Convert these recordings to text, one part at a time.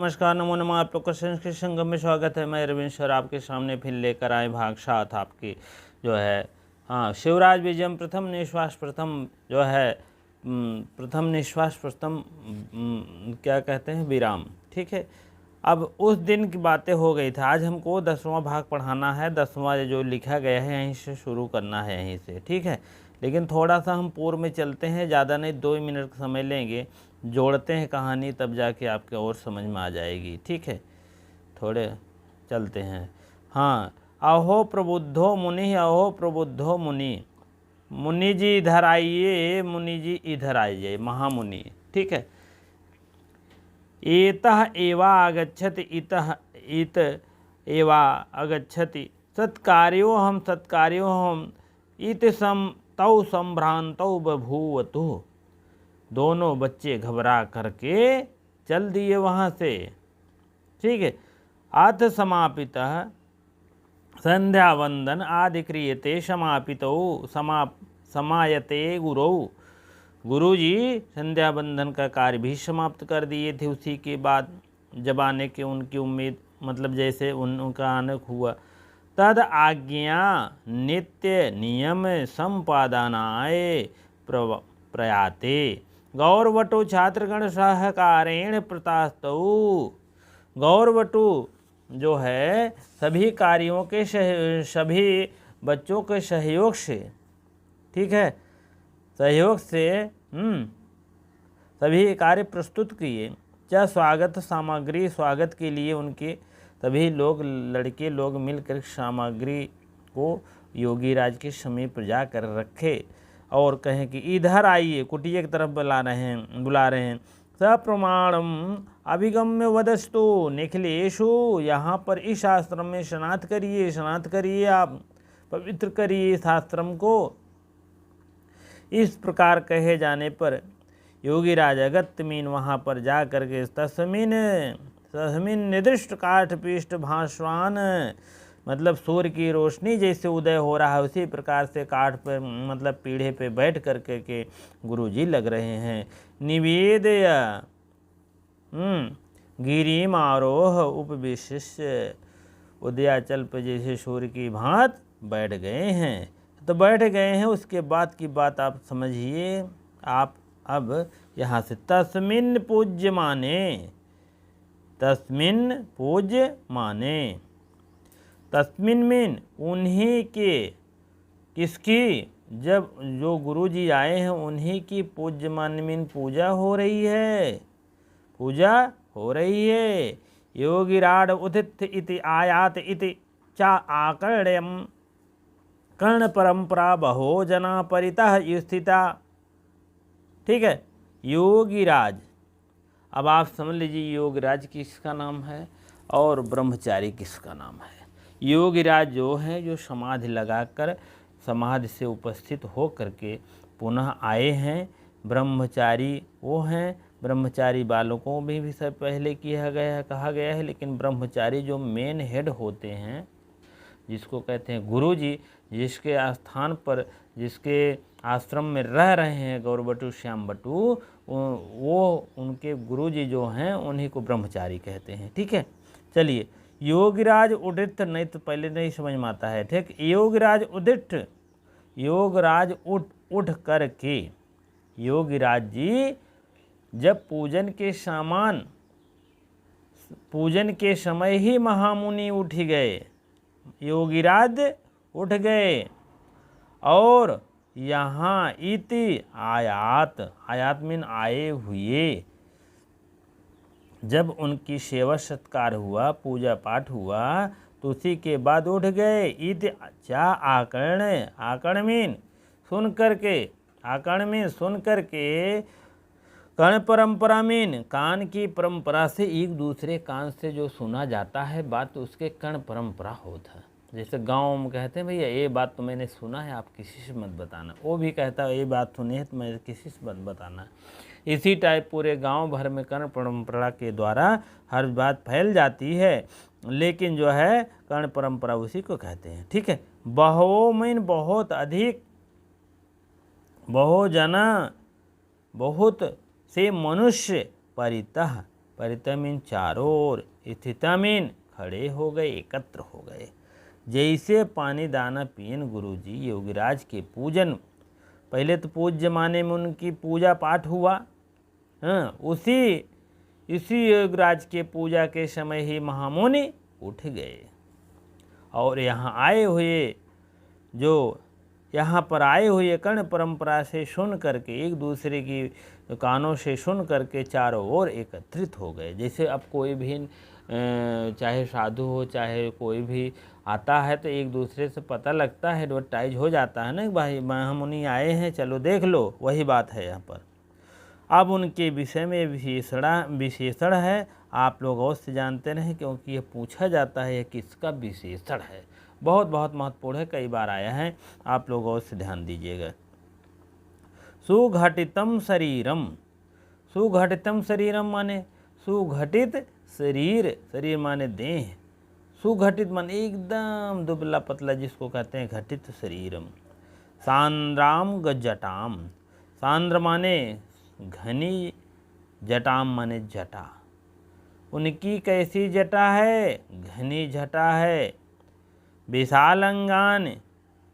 नमस्कार, नमो नमः। आप लोग का संस्कृत संगम में स्वागत है। मैं रविंद्र सर आपके सामने फिर लेकर आए भाग 7 आपकी जो है शिवराज विजयम प्रथम निश्वास प्रथम जो है प्रथम निश्वास प्रथम क्या कहते हैं विराम। ठीक है, अब उस दिन की बातें हो गई थी। आज हमको 10वां भाग पढ़ाना है। 10वां जो लिखा गया है यहीं से शुरू करना है, यहीं से। ठीक है, लेकिन थोड़ा सा हम पूर्व में चलते हैं, ज़्यादा नहीं, 2 मिनट का समय लेंगे, जोड़ते हैं कहानी, तब जाके आपके और समझ में आ जाएगी। ठीक है, थोड़े चलते हैं। हाँ, अहो प्रबुद्धो मुनि, अहो प्रबुद्धो मुनि, मुनि जी इधर आइए, मुनि जी इधर आइए, महामुनि। ठीक है, एतः एवा आगच्छति, इतः इत एवा आगच्छति, सत्कार्यो हम इत सम तौ संभ्रांतौ बभूवतु। दोनों बच्चे घबरा करके चल दिए वहाँ से। ठीक है, अथ समापितः संध्या वंदन आदि क्रियते समापितौ समायते गुरौ। गुरुजी संध्या बंधन का कार्य भी समाप्त कर दिए थे। उसी के बाद जब आने के उनकी उम्मीद, मतलब जैसे उनका आने हुआ, तद आज्ञा नित्य नियम संपादनाय प्रयाते गौरवटु छात्रगण सहकारेण प्रतास्तौ। गौरवटु जो है सभी कार्यों के सभी बच्चों के सहयोग से, ठीक है, सहयोग से सभी कार्य प्रस्तुत किए। क्या स्वागत सामग्री, स्वागत के लिए उनके सभी लोग, लड़के लोग मिलकर सामग्री को योगीराज के समीप जाकर रखे और कहें कि इधर आइए, कुटिया की तरफ बुला रहे हैं। सप्रमाणम अभिगम्य वदस्तु निखिलेशु, यहाँ पर इस आश्रम में स्नात करिए, आप पवित्र करिए इस आश्रम को। इस प्रकार कहे जाने पर योगीराज अगत्य मीन वहाँ पर जा करके तस्मिन निर्दिष्ट काठ पृष्ठ भास्वान, मतलब सूर्य की रोशनी जैसे उदय हो रहा है उसी प्रकार से काठ पर, मतलब पीढ़े पे बैठ करके के गुरुजी लग रहे हैं। निवेदय गिरिम आरोह उपविशिष्य, उदयाचल पर जैसे सूर्य की भांत बैठ गए हैं। तो बैठ गए हैं, उसके बाद की बात आप समझिए। आप अब यहाँ से तस्मिन पूज्य माने, तस्मिन मीन उन्हीं के, किसकी, जब जो गुरुजी आए हैं उन्हीं की पूज्य मान मीन पूजा हो रही है। योगिराड उदित इति आयात इति चा आकर्ण्यम कर्ण परंपरा बहो जना परितः स्थिता। ठीक है, योगीराज, अब आप समझ लीजिए योगीराज किसका नाम है और ब्रह्मचारी किसका नाम है। योगीराज जो है, जो समाधि लगाकर समाधि से उपस्थित हो करके पुनः आए हैं। ब्रह्मचारी वो हैं, ब्रह्मचारी बालकों में भी सब पहले कहा गया है, लेकिन ब्रह्मचारी जो मेन हेड होते हैं, जिसको कहते हैं गुरुजी, जिसके स्थान पर, जिसके आश्रम में रह रहे हैं गौरवटु श्याम बटु, वो उनके गुरुजी जो हैं उन्हीं को ब्रह्मचारी कहते हैं। ठीक है, चलिए, योगीराज उदित, नहीं तो पहले नहीं समझ में आता है। ठीक, योगीराज उदित, योगराज उठ करके, योगीराज जी जब पूजन के समय ही महामुनि उठ गए, योगीराज उठ गए और यहाँ इति आयात मीन आए हुए, जब उनकी सेवा सत्कार हुआ, पूजा पाठ हुआ, तो उसी के बाद उठ गए। इति चा आकर्ण मीन सुन करके, कर्ण परंपरा मीन कान की परंपरा से, एक दूसरे कान से जो सुना जाता है बात, तो उसके कर्ण परंपरा होता है। जैसे गांव में कहते हैं भैया ये बात तो मैंने सुना है, आप किसी से मत बताना। वो भी कहता है ये बात सुनी है तो मैं किसी से मत बताना। इसी टाइप पूरे गांव भर में कर्ण परंपरा के द्वारा हर बात फैल जाती है, लेकिन जो है कर्ण परंपरा उसी को कहते हैं। ठीक है, बहो मीन बहुत अधिक, बहु जना बहुत से मनुष्य परितः परितमीन चारों ओर स्थितमीन खड़े हो गए, एकत्र हो गए। जैसे पानी दाना पियन गुरुजी योगीराज के पूजन, पहले तो पूज्य माने में उनकी पूजा पाठ हुआ। हाँ, इसी योगीराज के पूजा के समय ही महामुनि उठ गए और यहाँ पर आए हुए कर्ण परंपरा से सुन करके, एक दूसरे की कानों से सुन करके चारों ओर एकत्रित हो गए। जैसे अब कोई भी चाहे साधु हो चाहे कोई भी आता है तो एक दूसरे से पता लगता है, एडवर्टाइज हो जाता है ना, भाई महामुनि आए हैं चलो देख लो, वही बात है यहाँ पर। अब उनके विषय में विशेषण है, आप लोग अवश्य जानते रहें क्योंकि ये पूछा जाता है किसका विशेषण है, बहुत बहुत महत्वपूर्ण है, कई बार आया है, आप लोग अवश्य ध्यान दीजिएगा। सुघटितम शरीरम, सुघटितम शरीरम माने सुघटित शरीर, शरीर माने देह, सुघटित माने एकदम दुबला पतला जिसको कहते हैं घटित शरीरम। सांद्राम गजटाम, सांद्र माने घनी, जटाम माने जटा, उनकी कैसी जटा है, घनी जटा है। विशाल अंगान,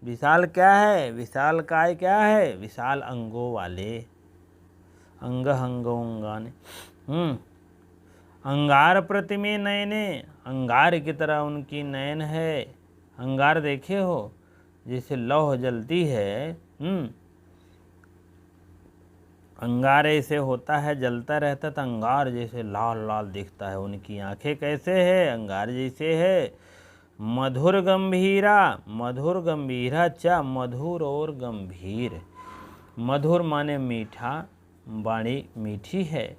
विशाल क्या है, विशाल काय क्या है, विशाल अंगों वाले, अंगान। अंगार प्रतिमे नयने, अंगार की तरह उनकी नयन है। अंगार देखे हो जैसे लौह जलती है, अंगार ऐसे होता है जलता रहता तो अंगार जैसे लाल लाल दिखता है। उनकी आंखें कैसे है, अंगार जैसे है। मधुर गंभीरा, मधुर गंभीरा चा मधुर और गंभीर, मधुर माने मीठा, वाणी मीठी है,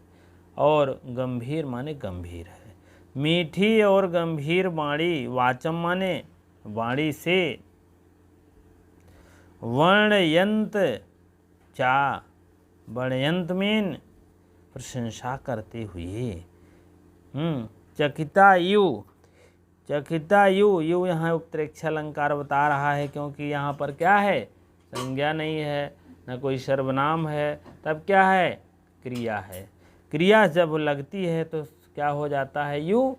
और गंभीर माने गंभीर है। मीठी और गंभीर वाणी, वाचम माने वाणी से, वर्णयंत चा, वर्णयंत मीन प्रशंसा करते हुए। चकिता यु, चकिता यु, यु यहाँ उत्प्रेक्षा अलंकार बता रहा है क्योंकि यहाँ पर क्या है, संज्ञा नहीं है न कोई सर्वनाम है, तब क्या है, क्रिया है। क्रिया जब लगती है तो क्या हो जाता है, यु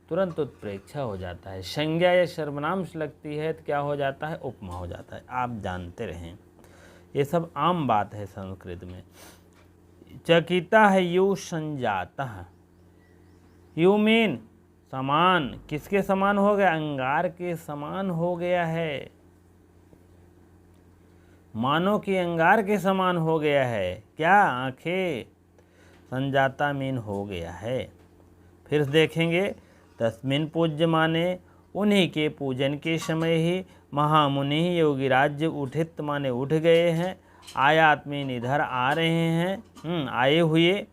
तुरंत उत्प्रेक्षा हो जाता है। संज्ञा या सर्वनाम से लगती है तो क्या हो जाता है, उपमा हो जाता है। आप जानते रहें, ये सब आम बात है संस्कृत में। चकिता है यु संजाता, यु मीन समान, किसके समान हो गया, अंगार के समान हो गया है, मानो कि अंगार के समान हो गया है। क्या, आंखें, संजाता मीन हो गया है। फिर देखेंगे, तस्मिन पूज्य माने उन्हीं के पूजन के समय ही महामुनि योगीराज उठित माने उठ गए हैं। आयात मीन इधर आ रहे हैं, आए हुए,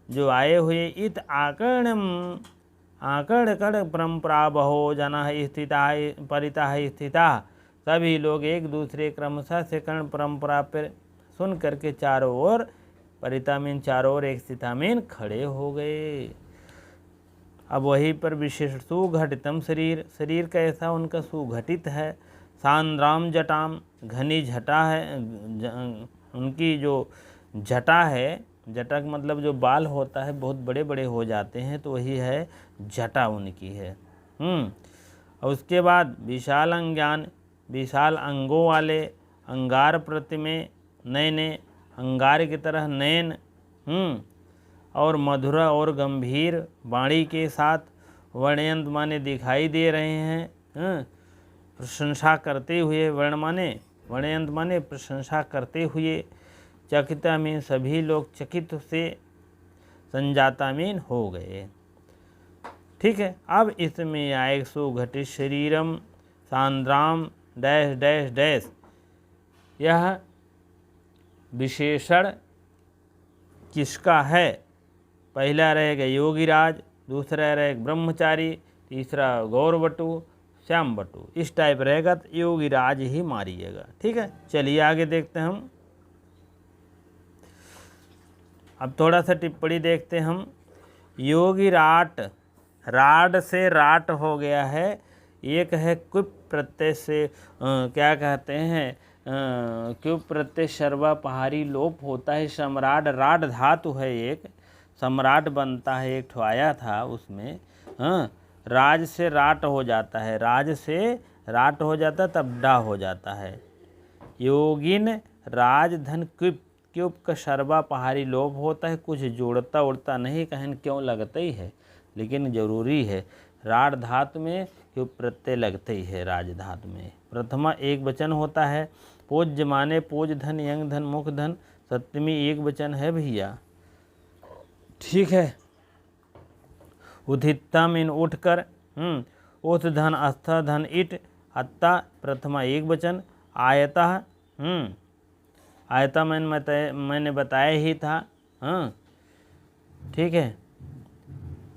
जो आए हुए। इत आकर्ण कर्ण परंपरा बहो जना स्थिता परिता स्थिता, सभी लोग एक दूसरे क्रमशः से कर्ण परंपरा पर सुन करके चारों ओर, परिता मीन चारों ओर, एक स्थिता मीन खड़े हो गए। अब वहीं पर विशेष सुघटितम शरीर, शरीर कैसा उनका सुघटित है। सांद्राम जटाम, घनी जटा है, उनकी जो जटा है, जटा का मतलब जो बाल होता है बहुत बड़े बड़े हो जाते हैं तो वही है जटा उनकी है। और उसके बाद विशाल अंज्ञान, विशाल अंगों वाले, अंगार प्रतिमे नयने, अंगार की तरह नयन, और मधुर और गंभीर वाणी के साथ, वर्णयंत माने दिखाई दे रहे हैं, प्रशंसा करते हुए, वर्ण माने वर्णयंत माने प्रशंसा करते हुए। चकिता में सभी लोग चकित से, संजाता में हो गए। ठीक है, अब इसमें आए सुघटित शरीरम सांद्राम डैश डैश डैश, यह विशेषण किसका है। पहला रहेगा योगीराज, दूसरा रहेगा ब्रह्मचारी, तीसरा गौरवटु, श्याम बटु, इस टाइप रहेगा तो योगीराज ही मारिएगा। ठीक है, चलिए आगे देखते हैं हम। अब थोड़ा सा टिप्पणी देखते हैं हम। योगीराट, राड से राट हो गया है। एक है कुप प्रत्यय से क्या कहते हैं, क्यों प्रत्यय सर्वा पहाड़ी लोप होता है। सम्राट राड धातु है एक, सम्राट बनता है, एक ठो आया था उसमें, हाँ, राज से राट हो जाता है, राज से राट हो जाता है तब डा हो जाता है। योगिन राजधन क्यूप, क्यूप का शरबा पहाड़ी लोभ होता है, कुछ जोड़ता उड़ता नहीं, कहन क्यों लगता ही है, लेकिन जरूरी है। राड धातु में क्यूप प्रत्यय लगते ही है, राज धातु में। प्रथमा एक वचन होता है। पूज्य माने पूज धन, यंग धन, मुख धन, सप्तमी एक वचन है भैया, ठीक है। उदितम इन उठकर, उत धन, अस्थ धन, इट, अत्ता प्रथमा एक वचन। आयता, आयता मैंने बताया ही था, हाँ, ठीक है।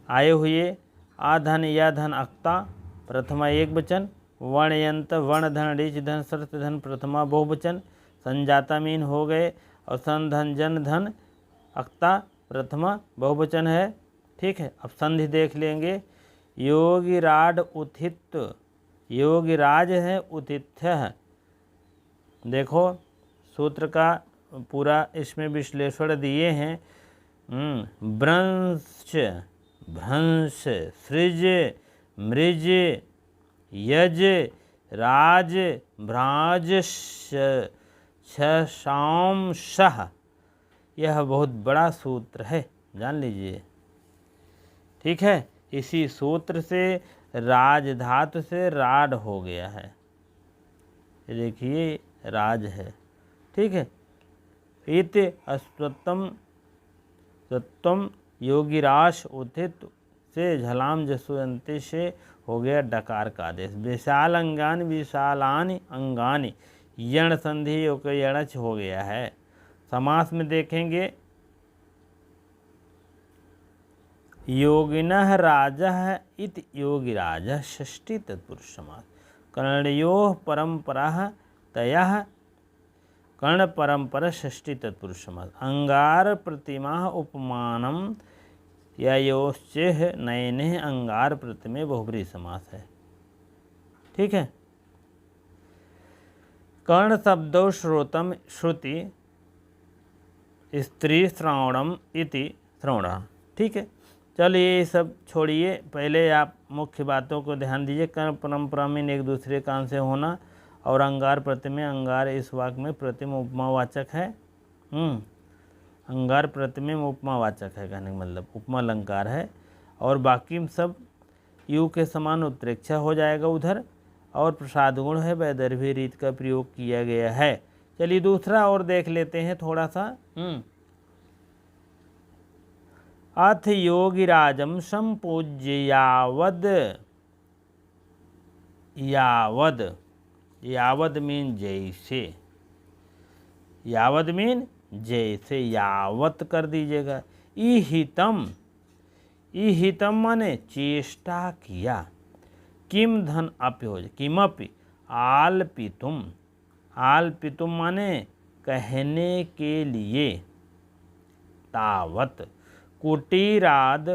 आए हुए, आधन या धन अक्ता प्रथमा एक वचन। वर्णयंत वर्ण धन, ऋच धन, सर्त धन प्रथमा बहुवचन। संजाता मीन हो गए, और सन धन जन धन अक्ता प्रथमा बहुवचन है, ठीक है। अब संधि देख लेंगे। योगिराड उत्थित, योगिराज है, उतिथ्य है। देखो सूत्र का पूरा इसमें विश्लेषण दिए हैं। ब्रंश, भ्रंश, सृज, मृज, यज, राज, भ्राज, शशांशः, यह बहुत बड़ा सूत्र है, जान लीजिए, ठीक है। इसी सूत्र से राज धातु से राड हो गया है, ये देखिए राज है, ठीक है। इत अस्वत्तम सत्वम योगिराश उत्थित से झलाम जसवंती से हो गया डकार का आदेश। विशाल अंगानि, विशालानि अंगानि, यण संधि यणच हो गया है। समास में देखेंगे, योगिनः राजः इति योगिराजः षष्ठी तत्पुरुष समास। कर्णयोः परंपरा तयः कर्ण परंपरा षष्ठी तत्पुरुष समास। अंगार प्रतिमा उपमानम ययोश्चेह नयने अंगार प्रतिमे बहुब्री समास है, ठीक है। कर्ण शब्दों श्रोतम श्रुति, स्त्री श्रावणम इति श्रवण, ठीक है। चलिए ये सब छोड़िए, पहले आप मुख्य बातों को ध्यान दीजिए। कर्ण परंपरा में एक दूसरे कान से होना, और अंगार प्रतिमे, अंगार इस वाक्य में प्रतिम उपमावाचक है। अंगार प्रतिमे में उपमावाचक है, कहने का मतलब उपमा अलंकार है। और बाकी सब यू के समान उत्प्रेक्षा हो जाएगा उधर, और प्रसाद गुण है, वैदर्भी रीत का प्रयोग किया गया है। चलिए दूसरा और देख लेते हैं थोड़ा सा। अथ योगिराजम संपूज्य यावद, यावद, यावद मीन जैसे, यावद मीन जैसे, यावत कर दीजिएगा। इहितम, इहितम माने चेष्टा किया। किम धन अपि हो जाए, किमपि, आलपितुम, आलपितुम माने कहने के लिए। तावत, कुटीराद,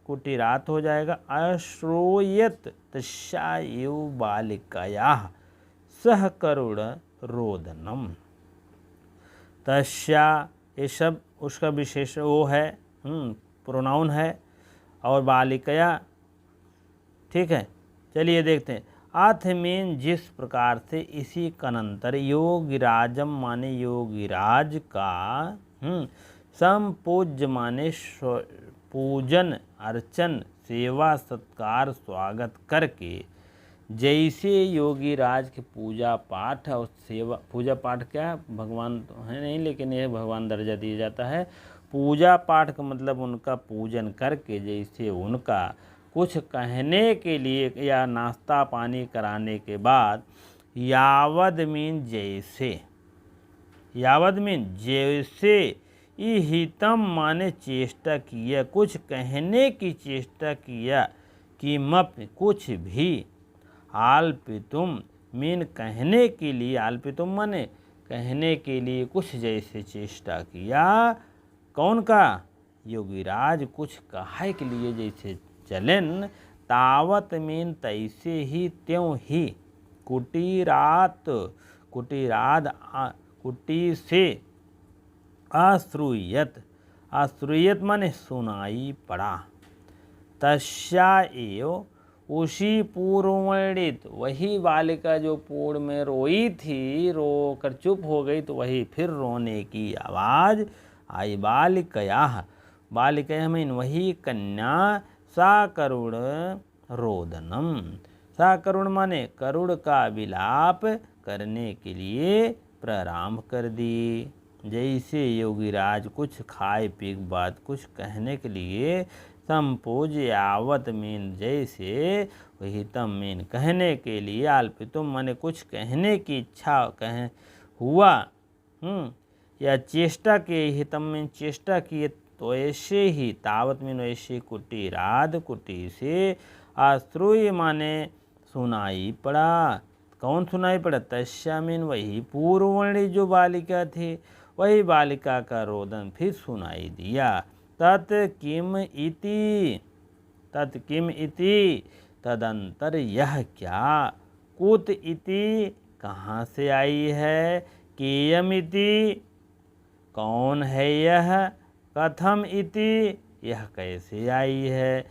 कुटीरात हो जाएगा। अश्रूयत तस्यायु बालिकायाः सह करुण रोदनम। तस्या ये सब उसका विशेष वो है, प्रोनाउन है, और बालिकया, ठीक है। चलिए देखते हैं। अथ मीन जिस प्रकार से, इसी कनंतर, योगिराजम माने योगिराज का, संपूज्य माने पूजन अर्चन सेवा सत्कार स्वागत करके, जैसे योगिराज के पूजा पाठ और सेवा, पूजा पाठ क्या भगवान तो है नहीं, लेकिन यह भगवान दर्जा दिया जाता है। पूजा पाठ का मतलब उनका पूजन करके, जैसे उनका कुछ कहने के लिए या नाश्ता पानी कराने के बाद, यावद मीन जैसे, यावद मीन जैसे, इहितम माने चेष्टा किया, कुछ कहने की चेष्टा किया, किमप कुछ भी, आलपितुम मीन कहने के लिए, आलपितुम माने कहने के लिए कुछ जैसे चेष्टा किया। कौन का? योगिराज कुछ कहे के लिए जैसे चलन। तावत मीन तैसे ही त्यों ही। कुटीरात, कुटीराद कुटी से, अश्रूयत, अश्रूयत माने सुनाई पड़ा। तस्या एव उसी पूर्ववर्णित वही बालिका जो पूर्व में रोई थी, रो कर चुप हो गई तो वही फिर रोने की आवाज़ आई। बालिकया बालिकया मीन वही कन्या साकरुण रोदनम। साकरुण माने करुण का विलाप करने के लिए प्रारंभ कर दी। जैसे योगीराज कुछ खाए पी के बाद कुछ कहने के लिए संपूज यावत मीन जैसे वही तम मीन कहने के लिए अल्पितुम माने कुछ कहने की इच्छा कह हुआ या चेष्टा के हितम मीन चेष्टा किए तो ऐसे ही तावत मीन वैसे कुटीराद कुटी से अश्रूय माने सुनाई पड़ा। कौन सुनाई पड़ा? तस्या मीन वही पूर्ववर्णी जो बालिका थी वही बालिका का रोदन फिर सुनाई दिया। तत् किम इति तदंतर यह क्या, कुत इति कहाँ से आई है, केयम इति कौन है यह, कथम इति यह कैसे आई है।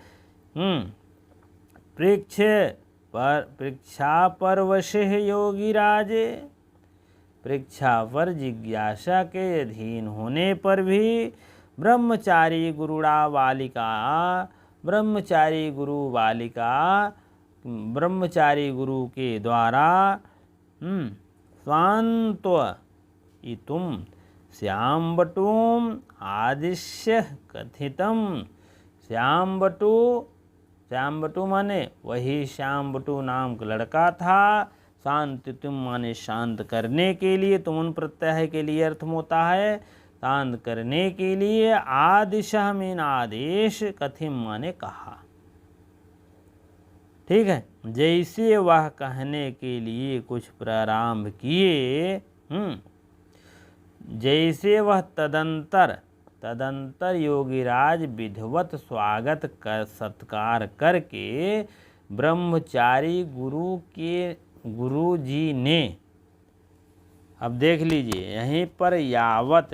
परीक्षा परवशे योगीराजे परीक्षा पर जिज्ञासा के अधीन होने पर भी ब्रह्मचारी गुरु के द्वारा स्वान्त्वयितुं श्यामवटुम् आदिश्य कथितम्। श्यामवटु माने वही श्यामवटु नाम का लड़का था। शांतितुम माने शांत करने के लिए, तुम प्रत्यय के लिए अर्थ होता है शांत करने के लिए। आदिशः मीन आदेश, कथिम माने कहा। ठीक है, जैसे वह कहने के लिए कुछ प्रारंभ किए, जैसे वह तदंतर योगीराज विधिवत स्वागत कर सत्कार करके ब्रह्मचारी गुरु जी ने, अब देख लीजिए यहीं पर यावत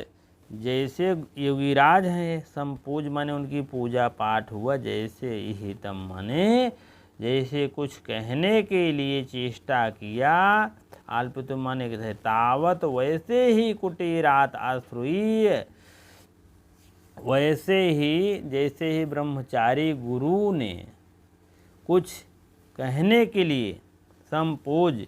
जैसे योगीराज हैं संपूज माने उनकी पूजा पाठ हुआ, जैसे हितम माने जैसे कुछ कहने के लिए चेष्टा किया, अल्पितुम माने के तावत वैसे ही कुटीरात अश्रूय, वैसे ही जैसे ही ब्रह्मचारी गुरु ने कुछ कहने के लिए संपूज,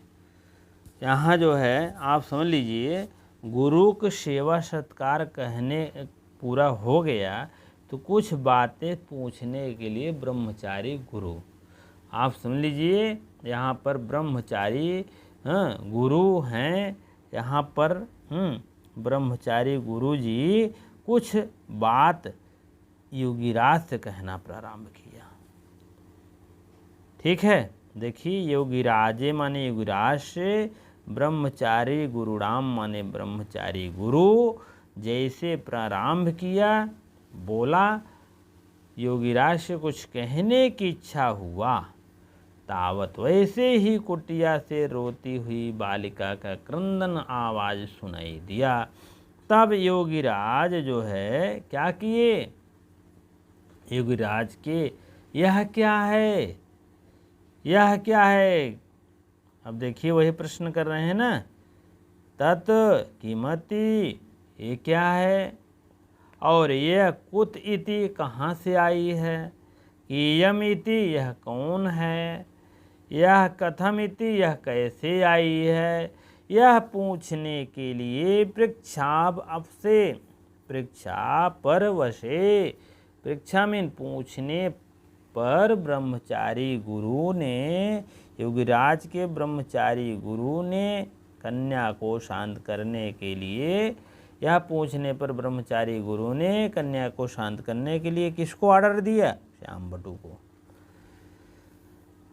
यहाँ जो है आप समझ लीजिए गुरु को सेवा सत्कार कहने पूरा हो गया तो कुछ बातें पूछने के लिए ब्रह्मचारी गुरु, आप समझ लीजिए यहाँ पर ब्रह्मचारी गुरु हैं। यहाँ पर ब्रह्मचारी गुरु जी कुछ बात योगीराज से कहना प्रारंभ किया। ठीक है, देखिए योगीराजे माने योगीराज से, ब्रह्मचारी गुरुराम माने ब्रह्मचारी गुरु जैसे प्रारंभ किया, बोला योगीराज से कुछ कहने की इच्छा हुआ, तावत वैसे ही कुटिया से रोती हुई बालिका का क्रंदन आवाज सुनाई दिया। तब योगीराज जो है क्या किए, योगीराज के यह क्या है, यह क्या है, अब देखिए वही प्रश्न कर रहे हैं ना, तत् किमति ये क्या है, और यह कुत इति कहाँ से आई है, कियम इति यह कौन है, यह कथम इति यह कैसे आई है। यह पूछने के लिए परीक्षा परवशे, परीक्षा में पूछने पर ब्रह्मचारी गुरु ने, योगीराज के ब्रह्मचारी गुरु ने कन्या को शांत करने के लिए, यह पूछने पर ब्रह्मचारी गुरु ने कन्या को शांत करने के लिए किसको ऑर्डर दिया, श्यामवटु को।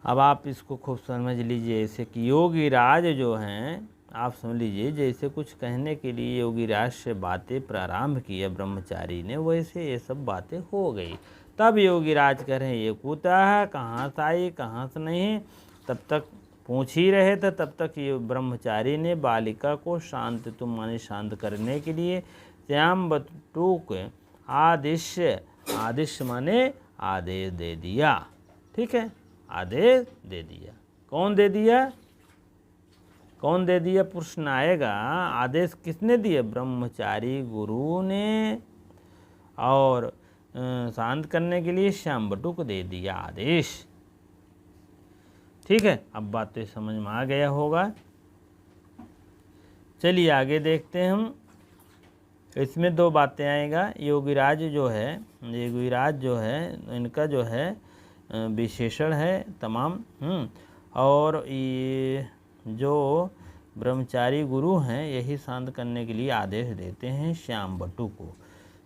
अब आप इसको खूब समझ लीजिए, ऐसे कि योगीराज जो हैं आप समझ लीजिए जैसे कुछ कहने के लिए योगीराज से बातें प्रारंभ किया ब्रह्मचारी ने, वैसे ये सब बातें हो गई। तब योगीराज कह रहे हैं ये कूता है, कहाँ से आई कहाँ से नहीं, तब तक पूछ ही रहे थे, तब तक ये ब्रह्मचारी ने बालिका को शांत माने शांत करने के लिए श्यामवटु के आदिश्य, आदिश्य माने आदेश दे दिया। ठीक है, आदेश दे दिया। कौन दे दिया? कौन दे दिया? प्रश्न आएगा। आदेश किसने दिए? ब्रह्मचारी गुरु ने। और शांत करने के लिए श्याम बटु को दे दिया आदेश। ठीक है, अब बात तो समझ में आ गया होगा। चलिए आगे देखते हैं हम। इसमें दो बातें आएगा। योगीराज जो है, योगीराज जो है, इनका जो है विशेषण है तमाम। और ये जो ब्रह्मचारी गुरु हैं यही शांत करने के लिए आदेश देते हैं श्याम बटु को।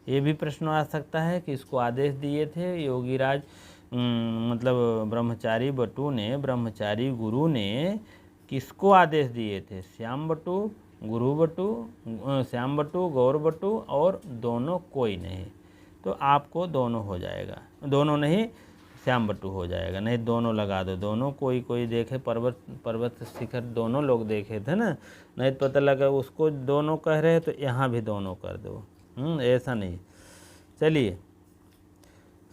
ये भी प्रश्न आ सकता है कि इसको आदेश दिए थे योगीराज, मतलब ब्रह्मचारी बटु ने, ब्रह्मचारी गुरु ने किसको आदेश दिए थे? श्याम बटु, गुरु बटु, श्याम बटु, गौर बटु और दोनों कोई नहीं। तो आपको दोनों हो जाएगा, दोनों नहीं श्याम बटु हो जाएगा। नहीं दोनों लगा दो, दोनों कोई कोई देखे, पर्वत शिखर दोनों लोग देखे थे ना, नहीं तो पता लगा उसको दोनों कह रहे तो यहाँ भी दोनों कर दो। ऐसा नहीं। चलिए,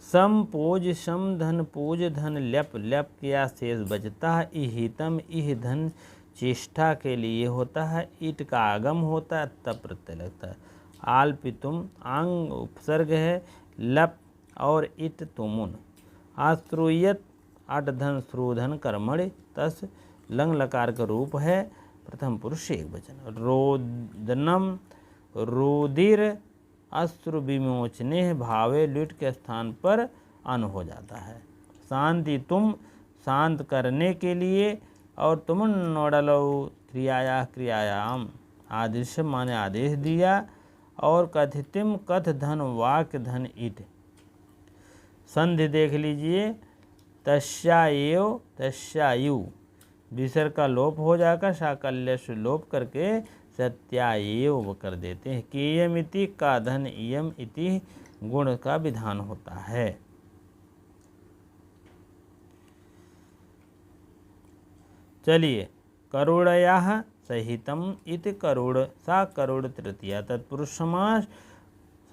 सम पूज सम धन पूज धन ल्यप, ल्यप किया शेष बचता है। इहितम, इह धन चेष्टा के लिए होता है। ईट का आगम होता है तब प्रत्यय लगता है। आल पितुम आंग उपसर्ग है। लप और ईट तुमुन। आश्रुयत अट धन श्रुधन कर्मणि तस लंग लकार का रूप है। प्रथम पुरुष एक वचन। रोदनम रुधिर अश्रु विमोचने भावे लुट के स्थान पर अन हो जाता है। शांति तुम, शांत करने के लिए। और तुम नोडलो क्रियाया क्रियायाम, आदेश माने आदेश दिया। और कथितिम कथ धन वाक्य धन ईट। संधि देख लीजिए, तस्याएव तस्यायु, विसर्ग का लोप हो जाकर साकल्य से लोप करके सत्याएव कर देते हैं। केयम इति का धन इयम इति गुण का विधान होता है। चलिए, करुणयाः सहितम इति करुण, सा करुण तृतीया तत्पुरुष समास।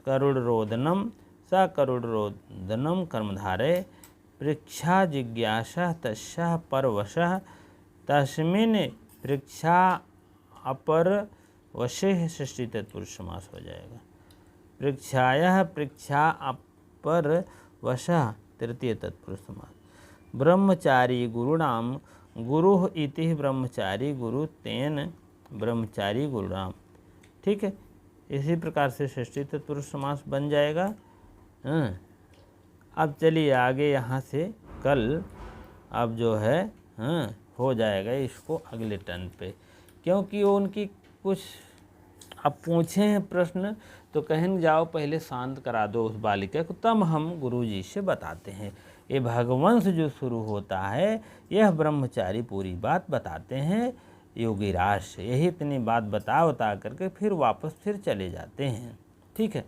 करुण रोदनम, सा करुण रोदनम कर्मधारय। पृच्छा जिज्ञासा तस्याः परवशः, तस्मिन् पृच्छा अपर वशे षष्ठी तत्पुरुष समास हो जाएगा। पृच्छाया पृच्छा अपर वशः तृतीय तत्पुरुष समास। ब्रह्मचारी गुरुणाम, गुरु इति ब्रह्मचारी गुरु तेन ब्रह्मचारी गुरुणाम। ठीक है, इसी प्रकार से षष्ठी तत्पुरुष समास बन जाएगा। अब चलिए आगे यहाँ से कल अब जो है हो जाएगा इसको अगले टर्न पे, क्योंकि वो उनकी कुछ अब पूछे हैं प्रश्न तो कहें जाओ पहले शांत करा दो उस बालिका को, तब हम गुरुजी से बताते हैं। ये भगवंश जो शुरू होता है यह ब्रह्मचारी पूरी बात बताते हैं योगीराज से। यही इतनी बात बता करके फिर वापस फिर चले जाते हैं। ठीक है,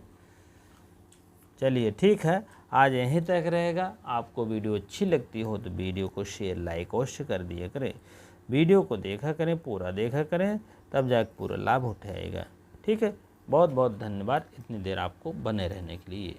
चलिए ठीक है, आज यहीं तक रहेगा। आपको वीडियो अच्छी लगती हो तो वीडियो को शेयर लाइक अवश्य कर दिया करें। वीडियो को देखा करें, पूरा देखा करें, तब जाकर पूरा लाभ उठाएगा। ठीक है, बहुत बहुत धन्यवाद इतनी देर आपको बने रहने के लिए।